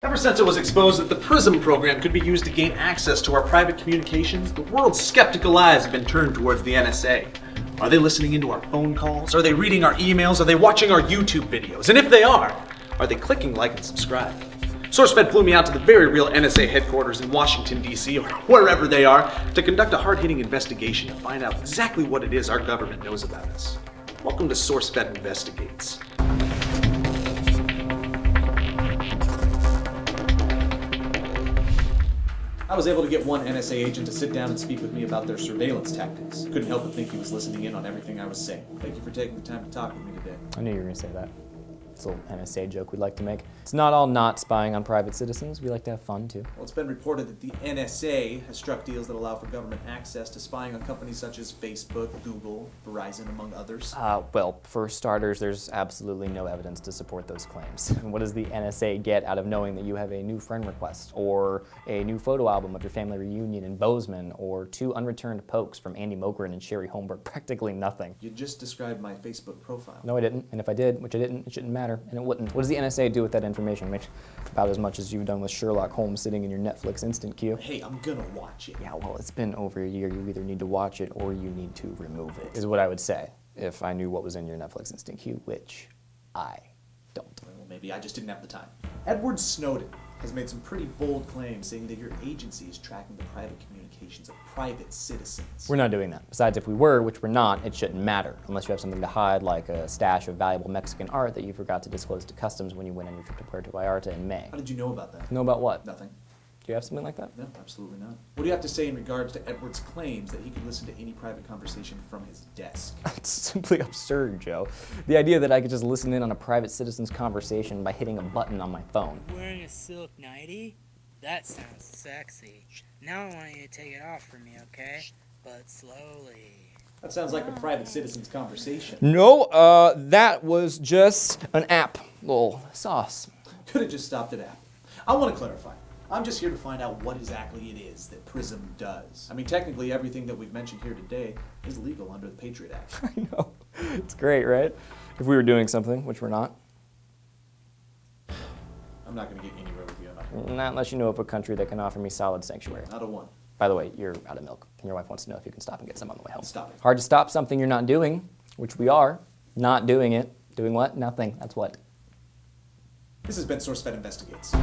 Ever since it was exposed that the PRISM program could be used to gain access to our private communications, the world's skeptical eyes have been turned towards the NSA. Are they listening into our phone calls? Are they reading our emails? Are they watching our YouTube videos? And if they are they clicking like and subscribe? SourceFed flew me out to the very real NSA headquarters in Washington, D.C., or wherever they are, to conduct a hard-hitting investigation to find out exactly what it is our government knows about us. Welcome to SourceFed Investigates. I was able to get one NSA agent to sit down and speak with me about their surveillance tactics. Couldn't help but think he was listening in on everything I was saying. Thank you for taking the time to talk with me today. I knew you were going to say that. It's a little NSA joke we'd like to make. It's not all not spying on private citizens. We like to have fun, too. Well, it's been reported that the NSA has struck deals that allow for government access to spying on companies such as Facebook, Google, Verizon, among others. Well, for starters, there's absolutely no evidence to support those claims. And what does the NSA get out of knowing that you have a new friend request, or a new photo album of your family reunion in Bozeman, or 2 unreturned pokes from Andy Mogren and Sherry Holmberg? Practically nothing. You just described my Facebook profile. No, I didn't. And if I did, which I didn't, it shouldn't matter. And it wouldn't. What does the NSA do with that information? I mean, about as much as you've done with Sherlock Holmes sitting in your Netflix instant queue. Hey, I'm gonna watch it. Yeah, well, it's been over a year. You either need to watch it or you need to remove it, is what I would say if I knew what was in your Netflix instant queue, which I don't. Well, maybe I just didn't have the time. Edward Snowden has made some pretty bold claims saying that your agency is tracking the private communications of private citizens. We're not doing that. Besides, if we were, which we're not, it shouldn't matter, unless you have something to hide, like a stash of valuable Mexican art that you forgot to disclose to customs when you went on your trip to Puerto Vallarta in May. How did you know about that? Know about what? Nothing. Do you have something like that? No, absolutely not. What do you have to say in regards to Edward's claims that he could listen to any private conversation from his desk? It's simply absurd, Joe. The idea that I could just listen in on a private citizen's conversation by hitting a button on my phone. Wearing a silk nightie? That sounds sexy. Now I want you to take it off for me, okay? But slowly. That sounds like a private citizen's conversation. No, that was just an app. Little sauce. Could have just stopped at app. I want to clarify. I'm just here to find out what exactly it is that PRISM does. I mean, technically everything that we've mentioned here today is legal under the Patriot Act. I know. It's great, right? If we were doing something, which we're not. I'm not going to get anywhere with you, am I? Not unless you know of a country that can offer me solid sanctuary. Not a one. By the way, you're out of milk, and your wife wants to know if you can stop and get some on the way home. Stop it. Hard to stop something you're not doing, which we are. Not doing it. Doing what? Nothing. That's what. This has been SourceFed Investigates.